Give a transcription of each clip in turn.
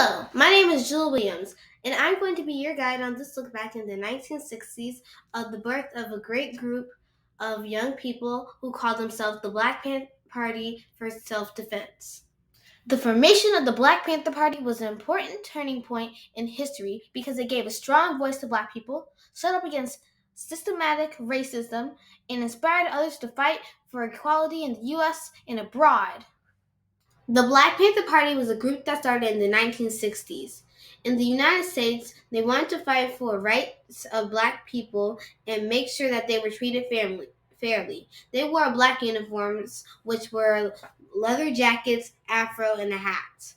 Hello, my name is Jill Williams, and I'm going to be your guide on this look back in the 1960s of the birth of a great group of young people who called themselves the Black Panther Party for Self-Defense. The formation of the Black Panther Party was an important turning point in history because it gave a strong voice to Black people, stood up against systematic racism, and inspired others to fight for equality in the U.S. and abroad. The Black Panther Party was a group that started in the 1960s. In the United States, they wanted to fight for rights of Black people and make sure that they were treated fairly. They wore black uniforms, which were leather jackets, afro, and a hat,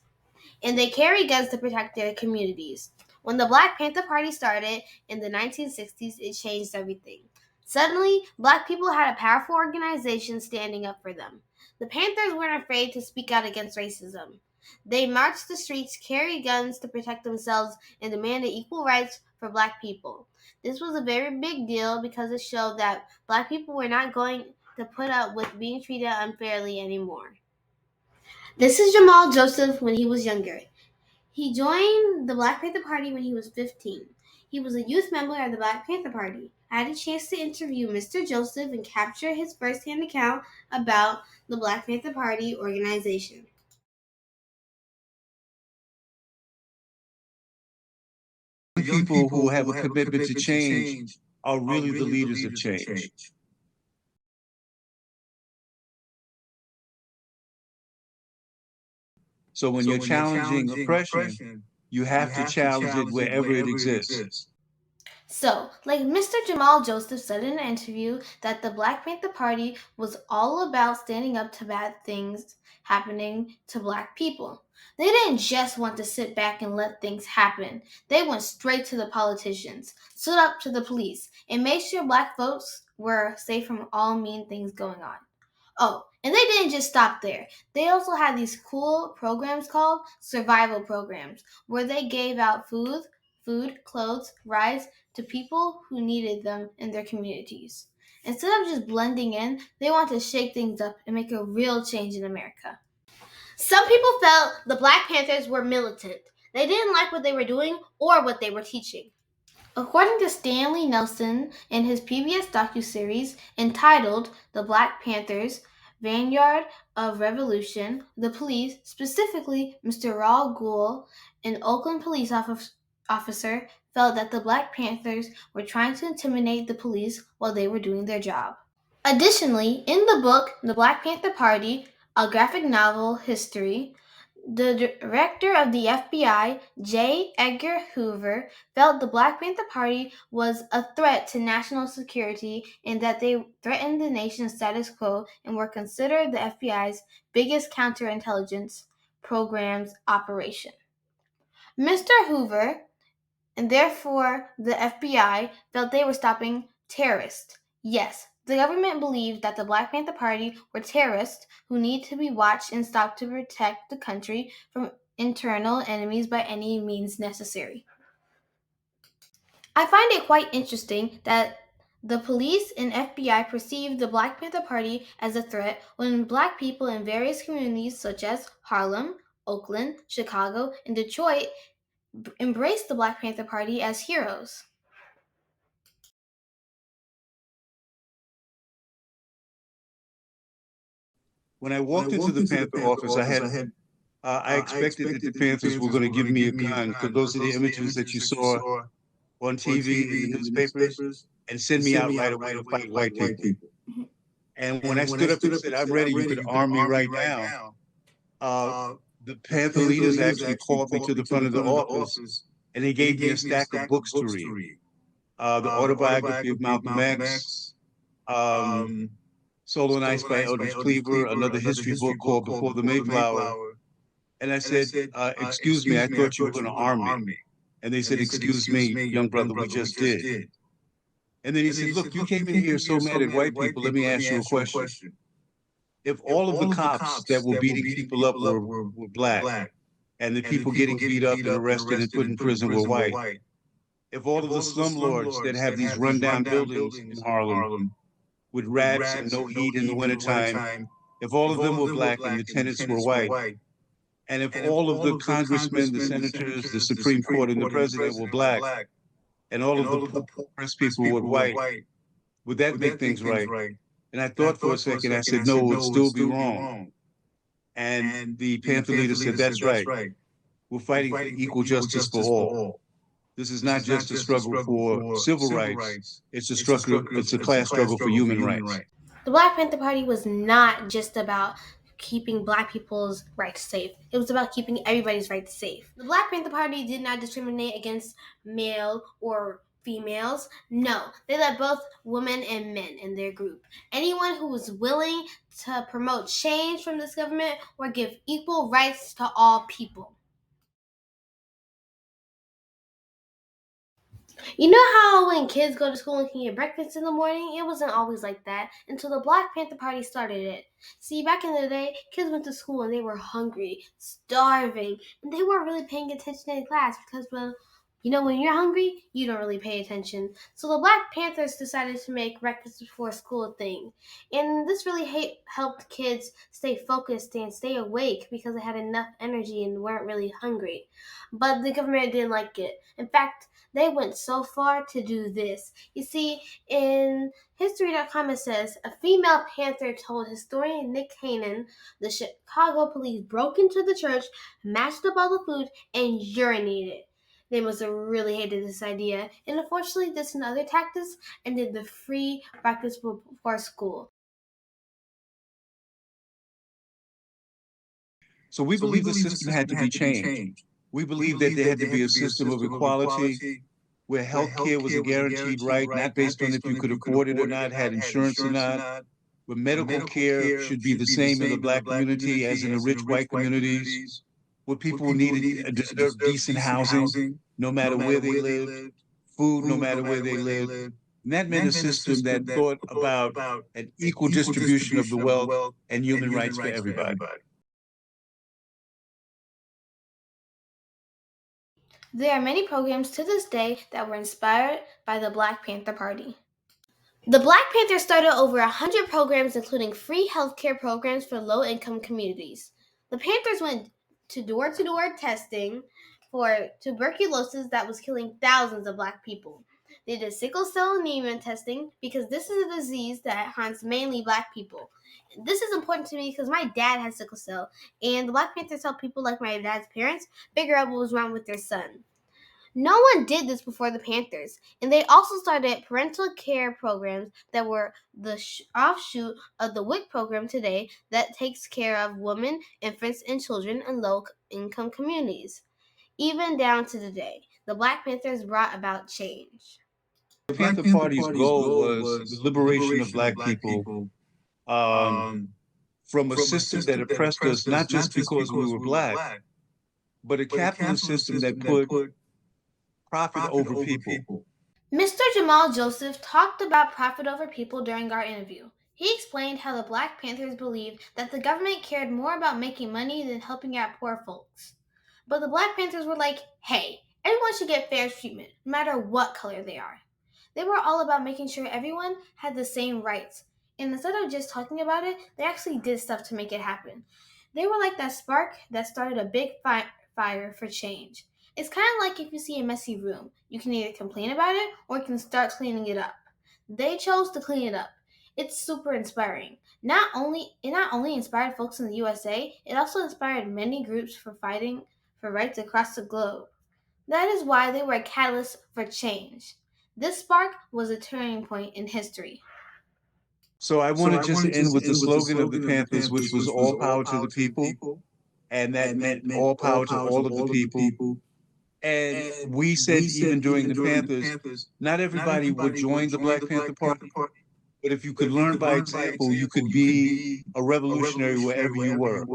and they carry guns to protect their communities. When the Black Panther Party started in the 1960s, it changed everything. Suddenly, Black people had a powerful organization standing up for them. The Panthers weren't afraid to speak out against racism. They marched the streets, carried guns to protect themselves, and demanded equal rights for Black people. This was a very big deal because it showed that Black people were not going to put up with being treated unfairly anymore. This is Jamal Joseph when he was younger. He joined the Black Panther Party when he was 15. He was a youth member of the Black Panther Party. I had a chance to interview Mr. Joseph and capture his first-hand account about the Black Panther Party organization. People who have a commitment to change are really the leaders of change. So when you're challenging oppression, you have to challenge it wherever it exists. So, like Mr. Jamal Joseph said in an interview, that the Black Panther Party was all about standing up to bad things happening to Black people. They didn't just want to sit back and let things happen. They went straight to the politicians, stood up to the police, and made sure Black folks were safe from all mean things going on. Oh, and they didn't just stop there. They also had these cool programs called survival programs, where they gave out food, clothes, rides to people who needed them in their communities. Instead of just blending in, they wanted to shake things up and make a real change in America. Some people felt the Black Panthers were militant. They didn't like what they were doing or what they were teaching. According to Stanley Nelson in his PBS docuseries entitled The Black Panthers, Vanguard of Revolution, the police, specifically Mr. Raul Ghul, an Oakland police officer, felt that the Black Panthers were trying to intimidate the police while they were doing their job. Additionally, in the book The Black Panther Party, a graphic novel history, the director of the FBI, J. Edgar Hoover, felt the Black Panther Party was a threat to national security and that they threatened the nation's status quo and were considered the FBI's biggest counterintelligence program's operation. Mr. Hoover, and therefore the FBI, felt they were stopping terrorists. Yes, the government believed that the Black Panther Party were terrorists who need to be watched and stopped to protect the country from internal enemies by any means necessary. I find it quite interesting that the police and FBI perceived the Black Panther Party as a threat when Black people in various communities such as Harlem, Oakland, Chicago, and Detroit embraced the Black Panther Party as heroes. When I walked into the Panther office, I expected that the Panthers were going to give me a gun because those are the images that you saw on TV, in the newspapers, and send me out right away to fight white people. And when I stood up and said, "I'm ready, you could arm me right now," the Panther leaders actually called me to the front of the office and they gave me a stack of books to read. The autobiography of Malcolm X, Soul and Ice by Eldridge Cleaver, another history book called Before the Mayflower. And I said, excuse me, I thought you were going to arm me. And they said, excuse me, young brother, we just did. And then he said, look, you came in here so mad at white people, let me ask you a question. If all of the cops that were beating people up were black, and the people getting beat up and arrested and put in prison were white, if all of the slumlords that have these rundown buildings in Harlem with rats and no heat in the wintertime, if all of them were black and the tenants were white, And if all of the congressmen, the senators, the Supreme Court, and the president were black, and all of the poorest people were white, would that make things right? And I thought for a second, I said, no, it would still be wrong. And the Panther leader said, that's right. We're fighting for equal justice for all. This is not just a struggle for civil rights. It's a class struggle for human rights. The Black Panther Party was not just about keeping black people's rights safe. It was about keeping everybody's rights safe. The Black Panther Party did not discriminate against male or females. No, they let both women and men in their group. Anyone who was willing to promote change from this government or give equal rights to all people. You know how when kids go to school and can get breakfast in the morning? It wasn't always like that until the Black Panther Party started it. See, back in the day, kids went to school and they were hungry, starving, and they weren't really paying attention in class because, well, when you're hungry, you don't really pay attention. So the Black Panthers decided to make breakfast before school a thing. And this really helped kids stay focused and stay awake because they had enough energy and weren't really hungry. But the government didn't like it. In fact, they went so far to do this. You see, in History.com it says, a female Panther told historian Nick Hanan the Chicago police broke into the church, mashed up all the food, and urinated. They must have really hated this idea, and unfortunately this and other tactics ended the free breakfast before school. So we believe the system had to be changed. We believe that there had to be a system of equality where health care was a guaranteed right, not based on if you could afford it or not, had insurance or not, where medical care should be the same in the black community as in the rich white communities, where people needed deserved decent housing, no matter where they lived, food, no matter where they lived. And that meant a system that thought about an equal distribution of the wealth and human rights for everybody. There are many programs to this day that were inspired by the Black Panther Party. The Black Panthers started over 100 programs, including free healthcare programs for low-income communities. The Panthers went to door-to-door testing for tuberculosis that was killing thousands of black people. They did sickle cell anemia testing because this is a disease that haunts mainly black people. This is important to me because my dad has sickle cell, and the Black Panthers help people like my dad's parents figure out what was wrong with their son. No one did this before the Panthers, and they also started parental care programs that were the offshoot of the WIC program today that takes care of women, infants, and children in low-income communities. Even down to today, the Black Panthers brought about change. The Panther Party's goal was the liberation of black people um, from a system that oppressed us, not just because we were black, but a capitalist system that put profit over people. Mr. Jamal Joseph talked about profit over people during our interview. He explained how the Black Panthers believed that the government cared more about making money than helping out poor folks. But the Black Panthers were like, hey, everyone should get fair treatment, no matter what color they are. They were all about making sure everyone had the same rights. And instead of just talking about it, they actually did stuff to make it happen. They were like that spark that started a big fire for change. It's kind of like if you see a messy room, you can either complain about it or you can start cleaning it up. They chose to clean it up. It's super inspiring. It not only inspired folks in the USA, it also inspired many groups for fighting for rights across the globe. That is why they were a catalyst for change. This spark was a turning point in history. So I want to just end with the slogan of the Panthers, which was all power to the people. And that meant all power to all of the people. And we said, even during the Panthers, not everybody would join the Black Panther Party, but if you could learn by example, you could be a revolutionary wherever you were.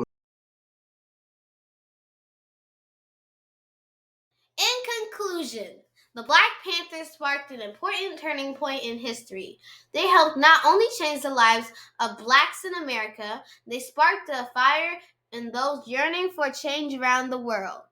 In conclusion, the Black Panthers sparked an important turning point in history. They helped not only change the lives of blacks in America, they sparked a fire in those yearning for change around the world.